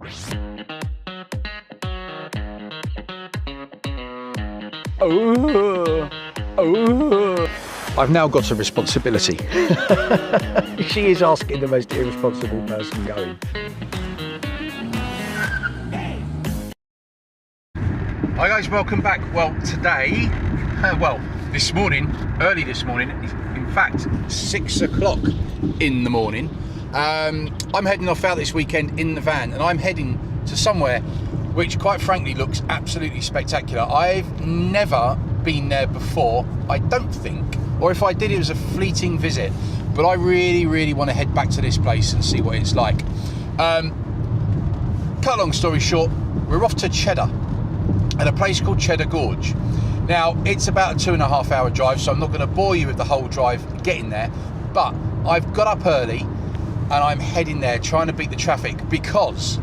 I've now got a responsibility. She is asking the most irresponsible person going. Hi guys, welcome back. Well, today, this morning, early this morning, in fact, 6 o'clock in the morning, I'm heading off out this weekend in the van, and I'm heading to somewhere which quite frankly looks absolutely spectacular. I've never been there before, I don't think, or if I did, it was a fleeting visit, but I really want to head back to this place and see what it's like. Cut a long story short, we're off to Cheddar, at a place called Cheddar Gorge. Now, it's about a 2.5 hour drive, so I'm not going to bore you with the whole drive getting there, but I've got up early and I'm heading there trying to beat the traffic because,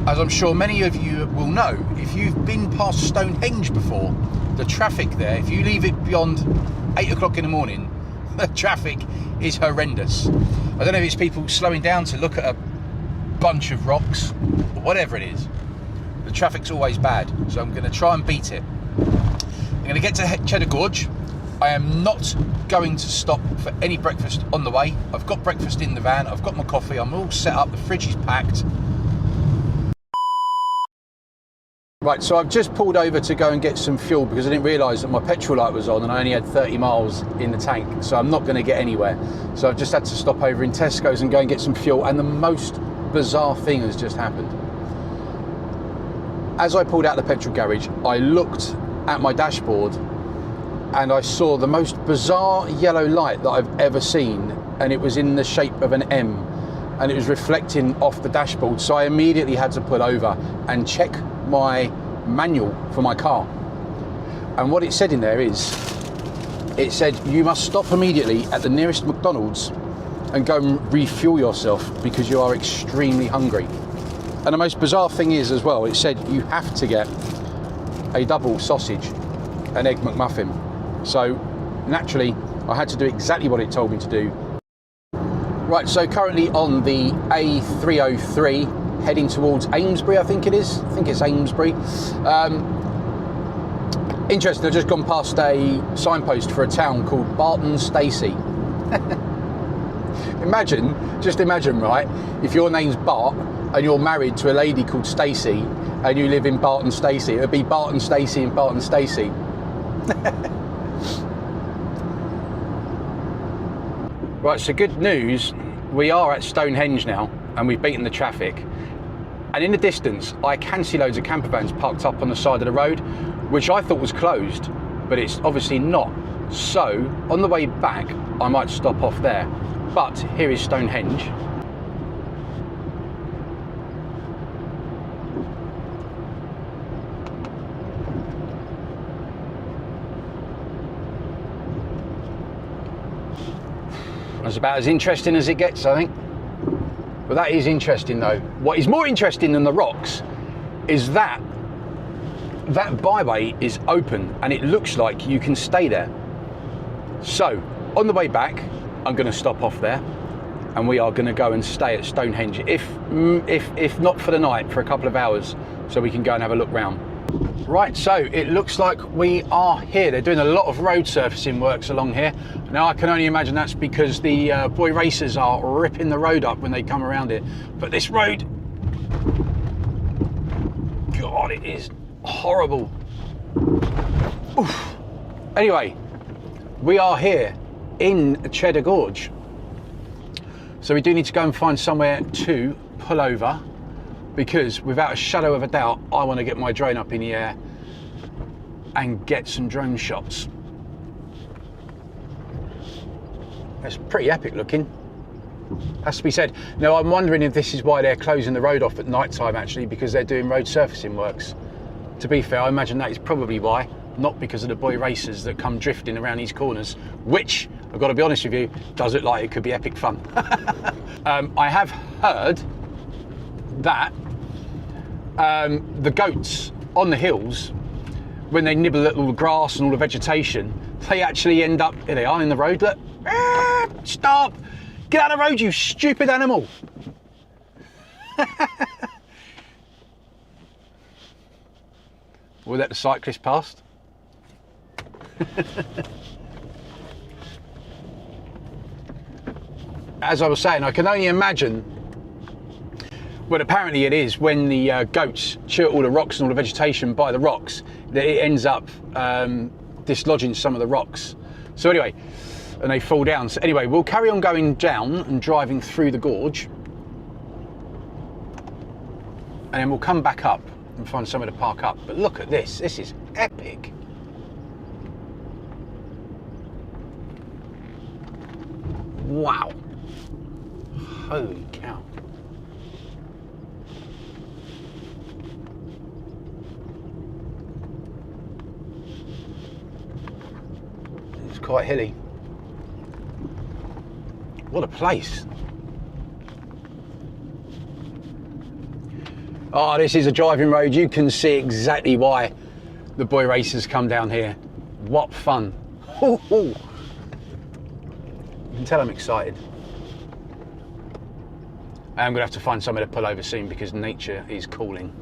as I'm sure many of you will know, if you've been past Stonehenge before, the traffic there, if you leave it beyond 8 o'clock in the morning, the traffic is horrendous. I don't know if it's people slowing down to look at a bunch of rocks or whatever it is. The traffic's always bad, so I'm going to try and beat it. I'm going to get to Cheddar Gorge. I am not going to stop for any breakfast on the way. I've got breakfast in the van, I've got my coffee, I'm all set up, the fridge is packed. Right, so I've just pulled over to go and get some fuel because I didn't realise that my petrol light was on and I only had 30 miles in the tank, so I'm not going to get anywhere. So I've just had to stop over in Tesco's and go and get some fuel, and the most bizarre thing has just happened. As I pulled out the petrol garage, I looked at my dashboard and I saw the most bizarre yellow light that I've ever seen, and it was in the shape of an M and it was reflecting off the dashboard. So I immediately had to pull over and check my manual for my car, and what it said in there is, it said you must stop immediately at the nearest McDonald's and go and refuel yourself because you are extremely hungry. And the most bizarre thing is as well, it said you have to get a double sausage, an egg McMuffin. So naturally, I had to do exactly what it told me to do. Right, so currently on the A303, heading towards Amesbury, I think it is. I think it's Amesbury. Interesting, I've just gone past a signpost for a town called Barton Stacey. Just imagine, right, if your name's Bart and you're married to a lady called Stacey and you live in Barton Stacey, it would be Barton Stacey and Barton Stacey. Right, so good news, we are at Stonehenge now and we've beaten the traffic. And in the distance, I can see loads of camper vans parked up on the side of the road, which I thought was closed, but it's obviously not. So on the way back, I might stop off there. But here is Stonehenge. That's about as interesting as it gets, I think. But that is interesting though. What is more interesting than the rocks is that byway is open and it looks like you can stay there. So on the way back, I'm going to stop off there and we are going to go and stay at Stonehenge, if not for the night, for a couple of hours, so we can go and have a look round. Right, so it looks like we are here. They're doing a lot of road surfacing works along here. Now I can only imagine that's because the boy racers are ripping the road up when they come around it. But this road, God, it is horrible. Oof. Anyway, we are here in Cheddar Gorge. So we do need to go and find somewhere to pull over, because without a shadow of a doubt, I want to get my drone up in the air and get some drone shots. It's pretty epic looking, has to be said. Now I'm wondering if this is why they're closing the road off at night time, actually, because they're doing road surfacing works. To be fair, I imagine that is probably why, not because of the boy racers that come drifting around these corners, which, I've got to be honest with you, does look like it could be epic fun. I have heard that the goats on the hills, when they nibble at all the grass and all the vegetation, they actually end up, here they are in the road, look, stop, get out of the road, you stupid animal. We'll let the cyclist past. As I was saying, I can only imagine, well, apparently it is, when the goats chew all the rocks and all the vegetation by the rocks, that it ends up dislodging some of the rocks. So anyway, and they fall down. So anyway, we'll carry on going down and driving through the gorge, and then we'll come back up and find somewhere to park up. But look at this, this is epic. Wow. Holy cow. It's quite hilly. What a place. Oh, this is a driving road. You can see exactly why the boy racers come down here. What fun. You can tell I'm excited. I'm going to have to find somewhere to pull over soon because nature is calling.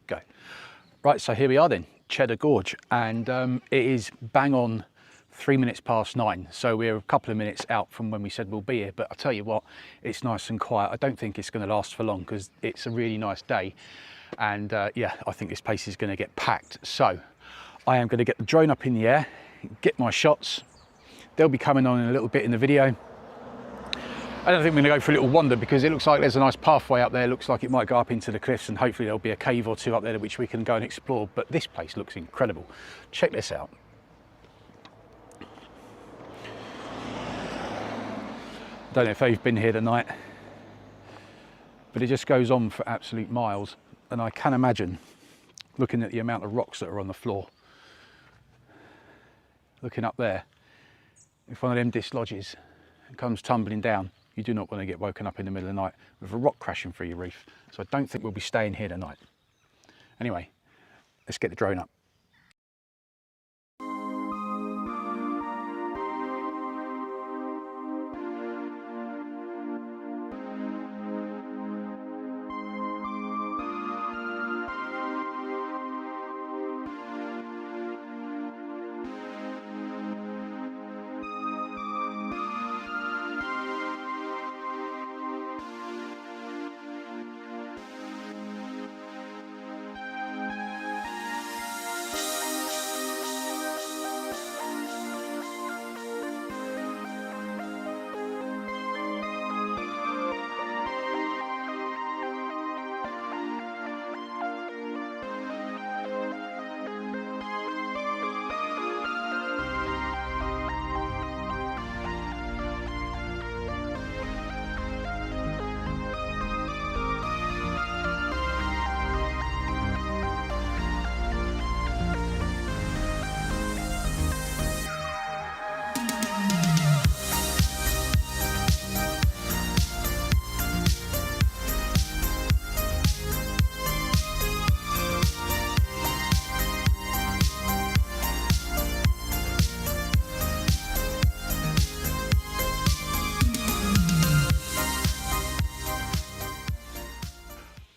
Go. Right, so here we are then, Cheddar Gorge, and it is bang on 3 minutes past 9, so we're a couple of minutes out from when we said we'll be here. But I'll tell you what, it's nice and quiet. I don't think it's going to last for long because it's a really nice day, and yeah, I think this place is going to get packed. So I am going to get the drone up in the air, get my shots. They'll be coming on in a little bit in the video. I don't think we're going to go for a little wander because it looks like there's a nice pathway up there. It looks like it might go up into the cliffs, and hopefully there'll be a cave or two up there which we can go and explore. But this place looks incredible. Check this out. Don't know if they've been here tonight, but it just goes on for absolute miles. And I can imagine, looking at the amount of rocks that are on the floor, looking up there, if one of them dislodges and comes tumbling down, you do not want to get woken up in the middle of the night with a rock crashing through your roof. So I don't think we'll be staying here tonight. Anyway, let's get the drone up.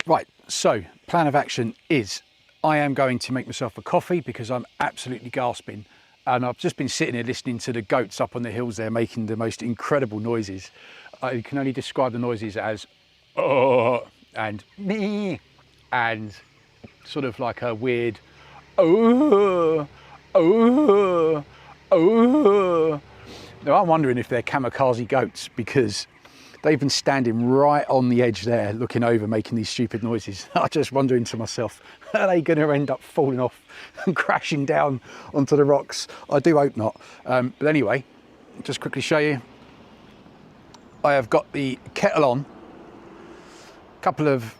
Right, so plan of action is I am going to make myself a coffee because I'm absolutely gasping, and I've just been sitting here listening to the goats up on the hills there making the most incredible noises. I can only describe the noises as oh and me and sort of like a weird oh oh oh. Now I'm wondering if they're kamikaze goats, because they've been standing right on the edge there, looking over, making these stupid noises. I'm just wondering to myself, are they going to end up falling off and crashing down onto the rocks? I do hope not. But anyway, just quickly show you. I have got the kettle on. A couple of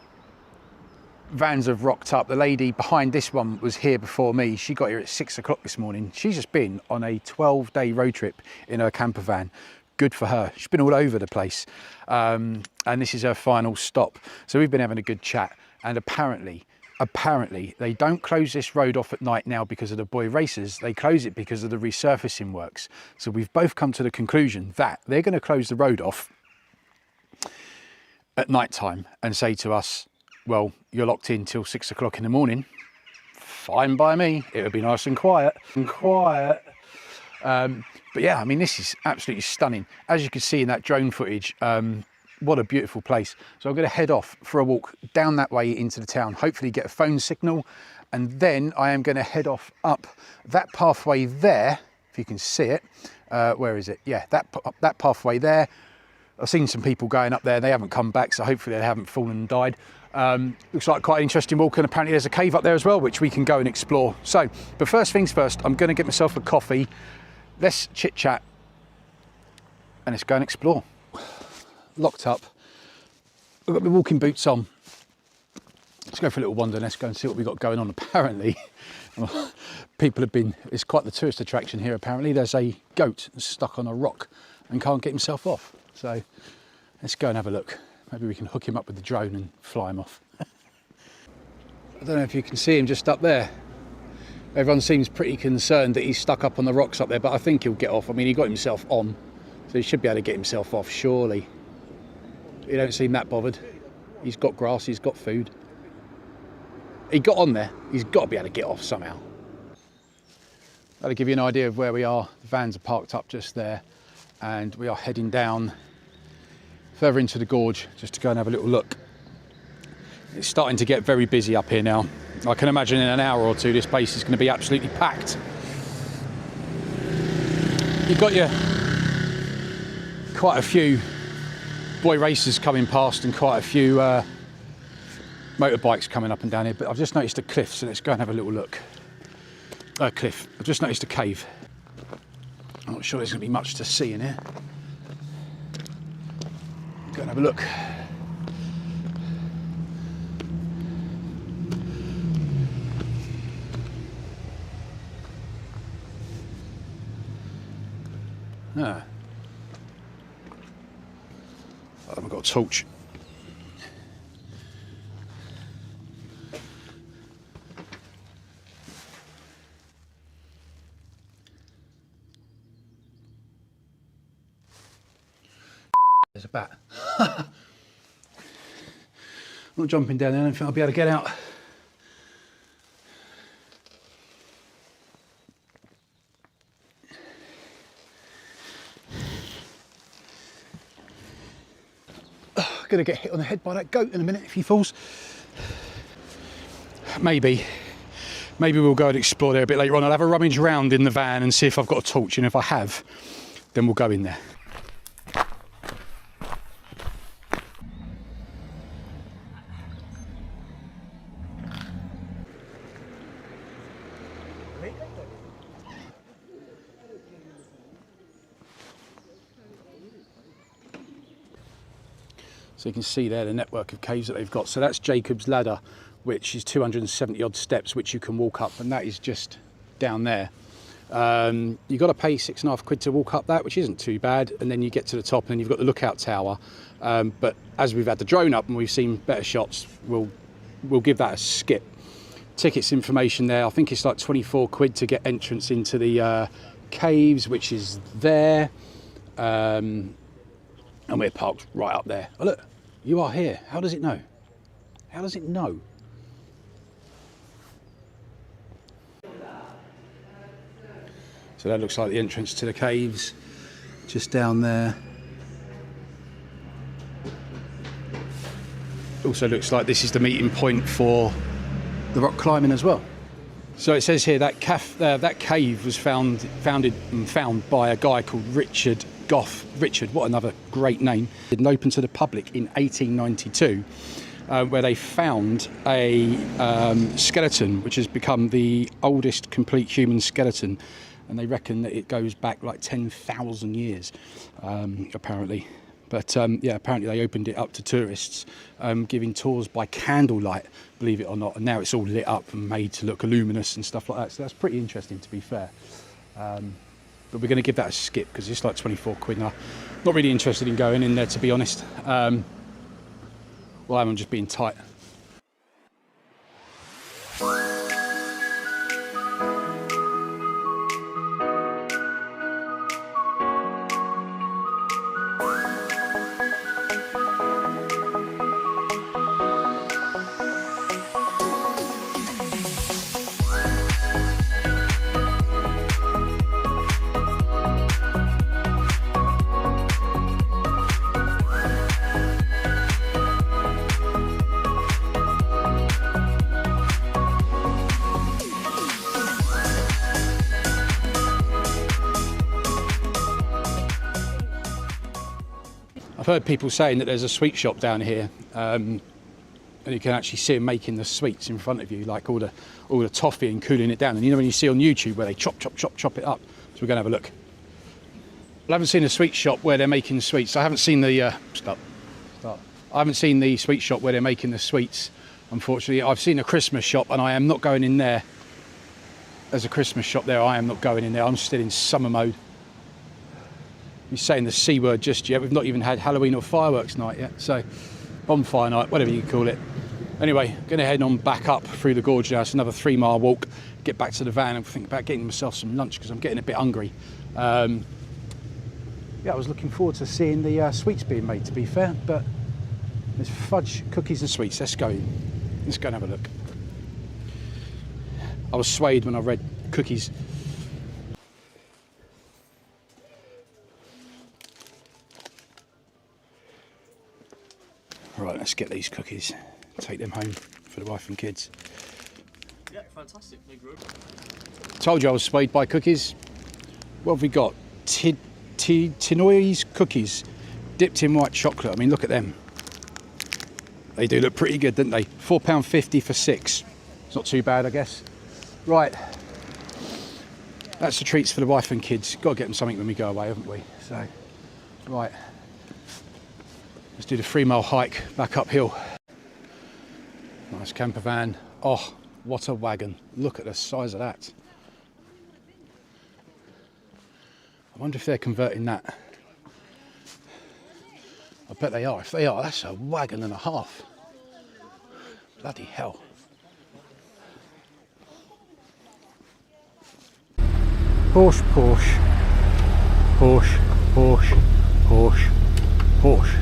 vans have rocked up. The lady behind this one was here before me. She got here at 6 o'clock this morning. She's just been on a 12-day road trip in her camper van. Good for her. She's been all over the place. And this is her final stop. So we've been having a good chat. And apparently they don't close this road off at night now because of the boy racers. They close it because of the resurfacing works. So we've both come to the conclusion that they're going to close the road off at night time and say to us, well, you're locked in till 6 o'clock in the morning. Fine by me. It would be nice and quiet. But yeah, I mean, this is absolutely stunning. As you can see in that drone footage, what a beautiful place. So I'm going to head off for a walk down that way into the town, hopefully get a phone signal. And then I am going to head off up that pathway there, if you can see it. Where is it? Yeah, that pathway there. I've seen some people going up there. They haven't come back, so hopefully they haven't fallen and died. Looks like quite an interesting walk, and apparently there's a cave up there as well, which we can go and explore. So, but first things first, I'm going to get myself a coffee. Let's chit chat and let's go and explore. Locked up. I've got my walking boots on. Let's go for a little wander and let's go and see what we've got going on. Apparently, people have been, it's quite the tourist attraction here. Apparently there's a goat stuck on a rock and can't get himself off. So let's go and have a look. Maybe we can hook him up with the drone and fly him off. I don't know if you can see him just up there. Everyone seems pretty concerned that he's stuck up on the rocks up there, but I think he'll get off. I mean, he got himself on, so he should be able to get himself off, surely. He don't seem that bothered. He's got grass, he's got food. He got on there. He's got to be able to get off somehow. That'll give you an idea of where we are. The vans are parked up just there, and we are heading down further into the gorge just to go and have a little look. It's starting to get very busy up here now. I can imagine in an hour or two this place is going to be absolutely packed. You've got quite a few boy racers coming past and quite a few motorbikes coming up and down here, but I've just noticed a cliff, so let's go and have a little look. Cliff. I've just noticed a cave. I'm not sure there's going to be much to see in here. Go and have a look. Ah. I haven't got a torch. There's a bat. I'm not jumping down there. I don't think I'll be able to get out. I'm going to get hit on the head by that goat in a minute if he falls. Maybe we'll go and explore there a bit later on. I'll have a rummage around in the van and see if I've got a torch, and if I have, then we'll go in there. So you can see there the network of caves that they've got. So that's Jacob's Ladder, which is 270 odd steps, which you can walk up, and that is just down there. You've got to pay £6.50 to walk up that, which isn't too bad, and then you get to the top and then you've got the lookout tower. But as we've had the drone up and we've seen better shots, we'll give that a skip. Tickets information there, I think it's like £24 to get entrance into the caves, which is there. And we're parked right up there. Oh look, you are here. How does it know? How does it know? So that looks like the entrance to the caves, just down there. Also looks like this is the meeting point for the rock climbing as well. So it says here that that cave was founded by a guy called Richard Goff. Richard, what another great name. It opened to the public in 1892, where they found a skeleton, which has become the oldest complete human skeleton, and they reckon that it goes back like 10,000 years, apparently. But yeah, apparently they opened it up to tourists, giving tours by candlelight, believe it or not. And now it's all lit up and made to look luminous and stuff like that. So that's pretty interesting, to be fair. But we're going to give that a skip because it's like 24 quid. And I'm not really interested in going in there, to be honest. Well, I'm just being tight. I've heard people saying that there's a sweet shop down here, and you can actually see them making the sweets in front of you, like all the toffee and cooling it down. And you know when you see on YouTube where they chop it up. So we're going to have a look. I haven't seen a sweet shop where they're making sweets. I haven't seen the I haven't seen the sweet shop where they're making the sweets. Unfortunately, I've seen a Christmas shop, and I am not going in there. There's a Christmas shop there. I am not going in there. I'm still in summer mode. You're saying the C word just yet. We've not even had Halloween or fireworks night yet, so bonfire night, whatever you call it. Anyway, going to head on back up through the gorge now. It's another 3-mile walk, get back to the van and think about getting myself some lunch because I'm getting a bit hungry. Yeah, I was looking forward to seeing the sweets being made, to be fair, but there's fudge, cookies and sweets. Let's go and have a look. I was swayed when I read cookies. Right, let's get these cookies, take them home for the wife and kids. Yeah, fantastic, big group. Told you I was swayed by cookies. What have we got? Tinoi's cookies, dipped in white chocolate. I mean, look at them. They do look pretty good, don't they? £4.50 for 6. It's not too bad, I guess. Right, that's the treats for the wife and kids. Got to get them something when we go away, haven't we? So, right. Let's do the 3-mile hike back uphill. Nice camper van. Oh, what a wagon. Look at the size of that. I wonder if they're converting that. I bet they are. If they are, that's a wagon and a half. Bloody hell. Porsche, Porsche. Porsche, Porsche, Porsche, Porsche.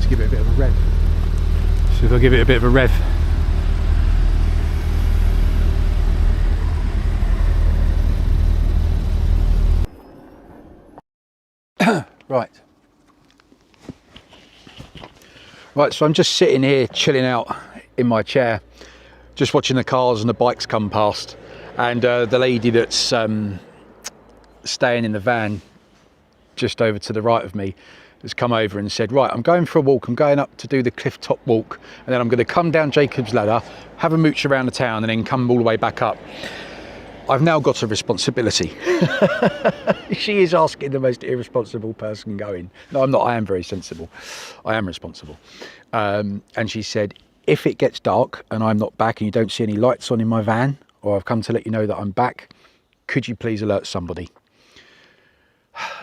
To give it a bit of a rev. So if I give it a bit of a rev. Right, so I'm just sitting here chilling out in my chair, just watching the cars and the bikes come past, and the lady that's staying in the van just over to the right of me has come over and said, right, I'm going for a walk, I'm going up to do the cliff top walk, and then I'm going to come down Jacob's Ladder, have a mooch around the town, and then come all the way back up. I've now got a responsibility. She is asking the most irresponsible person going. No, I'm not, I am very sensible. I am responsible. And she said, if it gets dark and I'm not back and you don't see any lights on in my van, or I've come to let you know that I'm back, could you please alert somebody?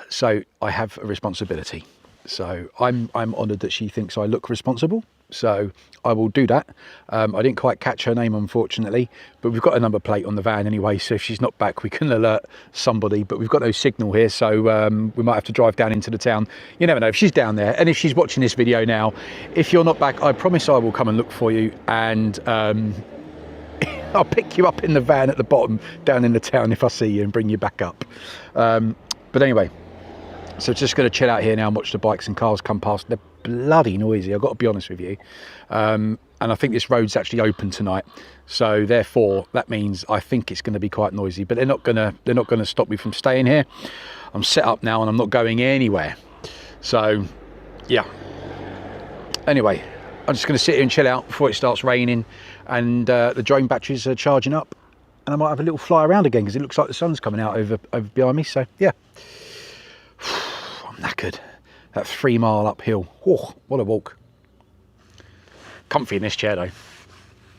So I have a responsibility. So I'm honoured that she thinks I look responsible. So I will do that. I didn't quite catch her name, unfortunately, but we've got a number plate on the van anyway. So if she's not back, we can alert somebody, but we've got no signal here. So we might have to drive down into the town. You never know if she's down there. And if she's watching this video now, if you're not back, I promise I will come and look for you. And I'll pick you up in the van at the bottom down in the town if I see you and bring you back up. But anyway, So just going to chill out here now and watch the bikes and cars come past. They're bloody noisy, I've got to be honest with you. And I think this road's actually open tonight, so therefore that means I think it's going to be quite noisy. But they're not going to stop me from staying here. I'm set up now and I'm not going anywhere. So yeah. Anyway, I'm just going to sit here and chill out before it starts raining, and the drone batteries are charging up, and I might have a little fly around again because it looks like the sun's coming out over behind me. So yeah. I'm knackered. That 3 mile uphill. Oh, what a walk. Comfy in this chair though.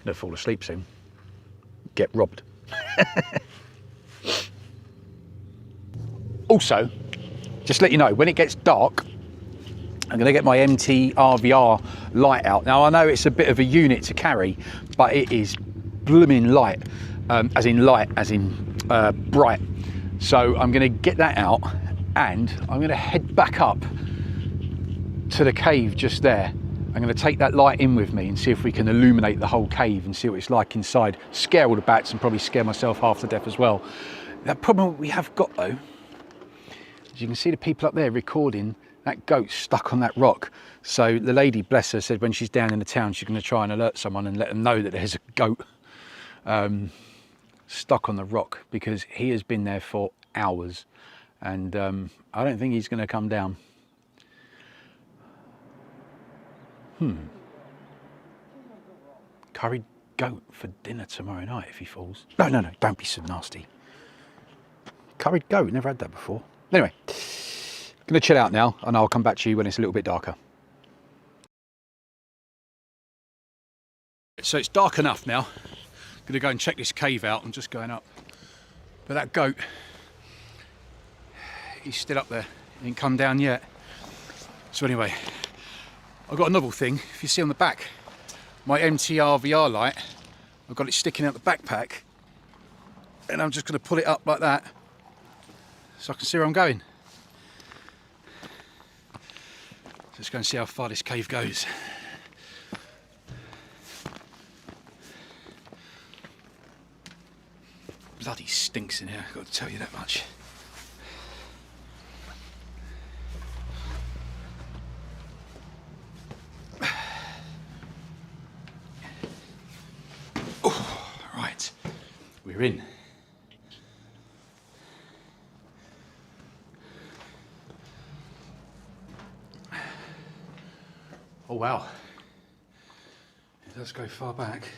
Gonna fall asleep soon. Get robbed. Also, just let you know, when it gets dark, I'm gonna get my MT RVR light out. Now I know it's a bit of a unit to carry, but it is blooming light. As in bright. So I'm gonna get that out, and I'm going to head back up to the cave just there. I'm going to take that light in with me and see if we can illuminate the whole cave and see what it's like inside. Scare all the bats and probably scare myself half to death as well. The problem we have got though, as you can see the people up there recording, that goat stuck on that rock. So the lady, bless her, said when she's down in the town she's going to try and alert someone and let them know that there's a goat stuck on the rock, because he has been there for hours. And I don't think he's going to come down. Curried goat for dinner tomorrow night if he falls. No, don't be so nasty. Curried goat, never had that before. Anyway, going to chill out now, and I'll come back to you when it's a little bit darker. So it's dark enough now. Going to go and check this cave out. I'm just going up. But that goat, he's still up there, he ain't come down yet. So anyway, I've got a novel thing. If you see on the back, my MTR VR light, I've got it sticking out the backpack, and I'm just going to pull it up like that so I can see where I'm going. Let's go and see how far this cave goes. Bloody stinks in here, I've got to tell you that much. Right, we're in. Oh wow, it does go far back.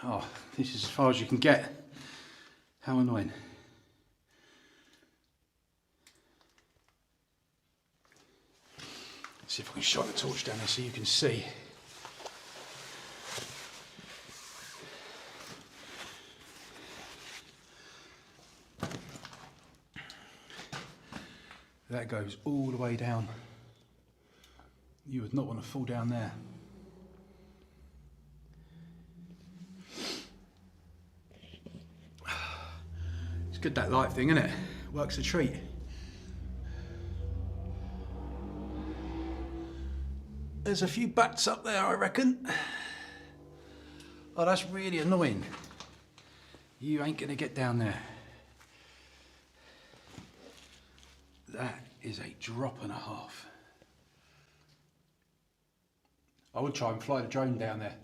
Oh, this is as far as you can get. How annoying. See if I can shine the torch down there so you can see. That goes all the way down. You would not want to fall down there. It's good, that light thing, isn't it? Works a treat. There's a few bats up there, I reckon. Oh, that's really annoying. You ain't gonna get down there. That is a drop and a half. I would try and fly the drone down there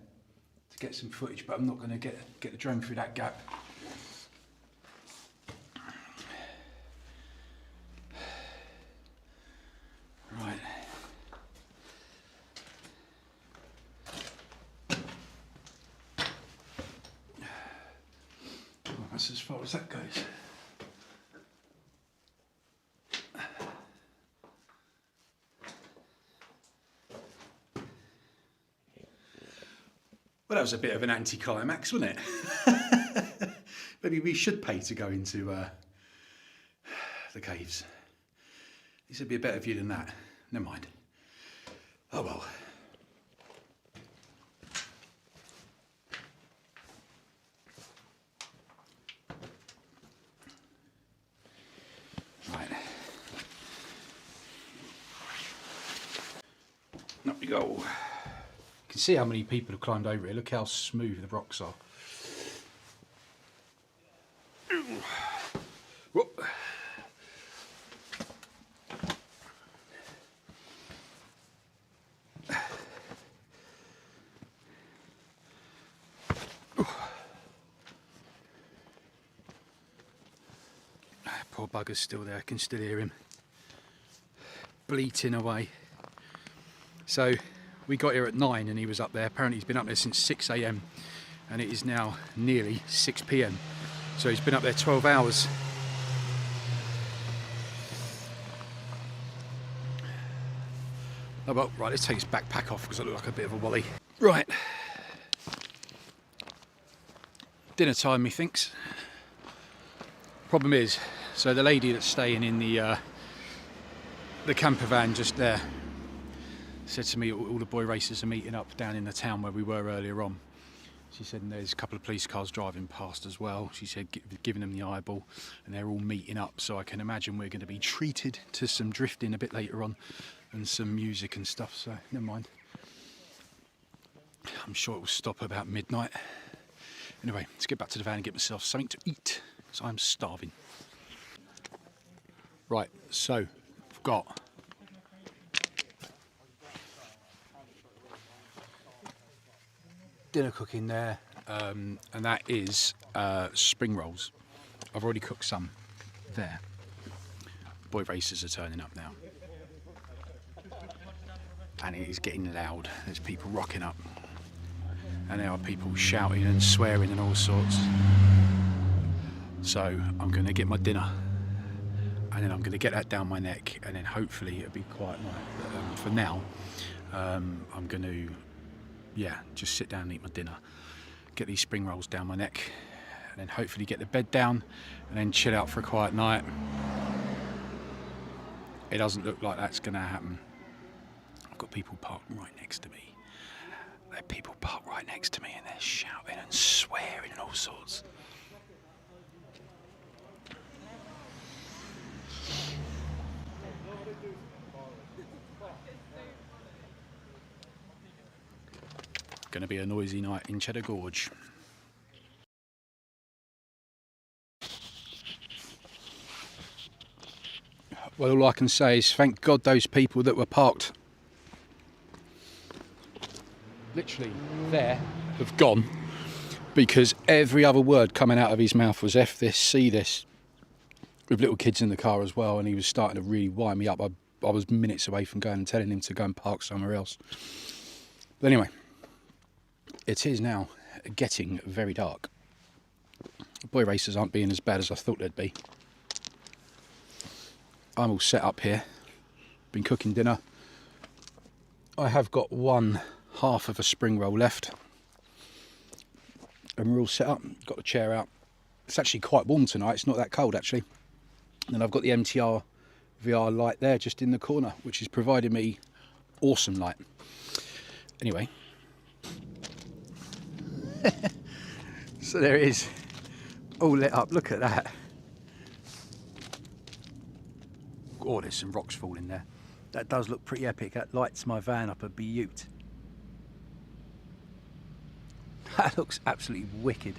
to get some footage, but I'm not gonna get the drone through that gap. Right. Well, that's as far as that goes. Well, that was a bit of an anticlimax, wasn't it? Maybe we should pay to go into the caves. This would be a better view than that. Never mind. Oh well. Right. Up we go. You can see how many people have climbed over here. Look how smooth the rocks are. Poor bugger's still there, I can still hear him bleating away. So we got here at 9 and he was up there. Apparently he's been up there since 6 AM and it is now nearly 6 PM. So he's been up there 12 hours. Oh well, right, let's take his backpack off because I look like a bit of a wally. Right. Dinner time, methinks. Problem is, so the lady that's staying in the camper van just there said to me all the boy racers are meeting up down in the town where we were earlier on. She said, and there's a couple of police cars driving past as well. She said, giving them the eyeball, and they're all meeting up. So I can imagine we're going to be treated to some drifting a bit later on and some music and stuff. So never mind. I'm sure it will stop about midnight. Anyway, let's get back to the van and get myself something to eat because I'm starving. Right, so I've got dinner cooking there, and that is spring rolls. I've already cooked some there. Boy racers are turning up now, and it is getting loud. There's people rocking up, and there are people shouting and swearing and all sorts. So I'm going to get my dinner, and then I'm going to get that down my neck, and then hopefully it'll be quiet night. But, for now, I'm going to just sit down and eat my dinner, get these spring rolls down my neck, and then hopefully get the bed down and then chill out for a quiet night. It doesn't look like that's going to happen. I've got people parked right next to me. There are people parked right next to me and they're shouting and swearing and all sorts. Going to be a noisy night in Cheddar Gorge. Well, all I can say is thank God those people that were parked literally there have gone, because every other word coming out of his mouth was F this, see this, with little kids in the car as well, and he was starting to really wind me up. I was minutes away from going and telling him to go and park somewhere else. But anyway, it is now getting very dark. Boy racers aren't being as bad as I thought they'd be. I'm all set up here. Been cooking dinner. I have got one half of a spring roll left. And we're all set up. Got the chair out. It's actually quite warm tonight. It's not that cold actually. And I've got the MTR VR light there just in the corner, which is providing me awesome light. Anyway. So there it is, all lit up. Look at that. Oh, there's some rocks falling there. That does look pretty epic. That lights my van up a beaut. That looks absolutely wicked.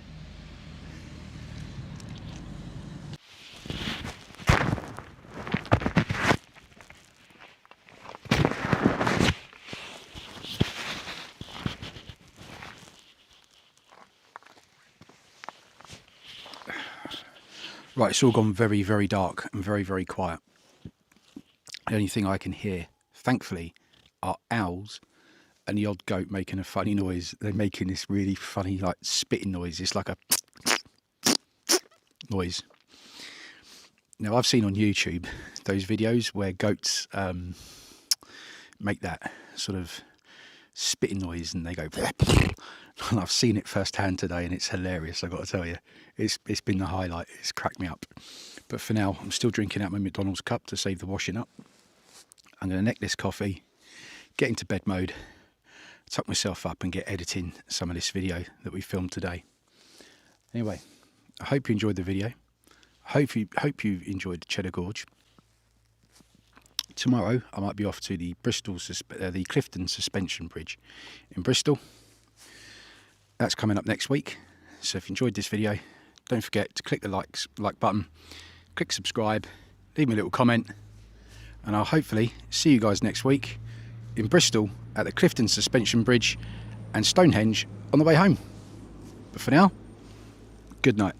Right, it's all gone very, very dark and very, very quiet. The only thing I can hear, thankfully, are owls and the odd goat making a funny noise. They're making this really funny, like, spitting noise. It's like a noise. Now, I've seen on YouTube those videos where goats make that sort of spitting noise and they go... And I've seen it firsthand today and it's hilarious, I've got to tell you. It's been the highlight. It's cracked me up. But for now, I'm still drinking out my McDonald's cup to save the washing up. I'm going to neck this coffee, get into bed mode, tuck myself up and get editing some of this video that we filmed today. Anyway, I hope you enjoyed the video. I hope you enjoyed Cheddar Gorge. Tomorrow, I might be off to the the Clifton Suspension Bridge in Bristol. That's coming up next week. So if you enjoyed this video, don't forget to click the like button, click subscribe, leave me a little comment, and I'll hopefully see you guys next week in Bristol at the Clifton Suspension Bridge and Stonehenge on the way home. But for now, good night.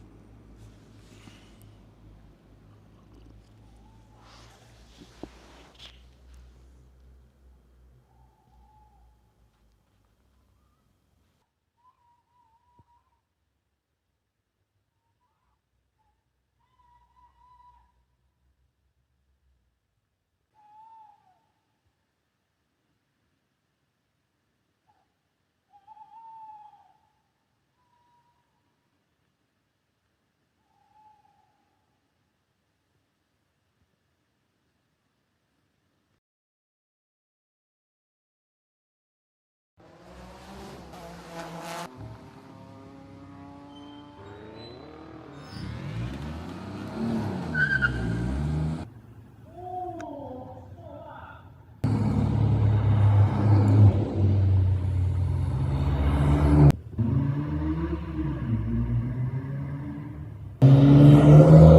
it.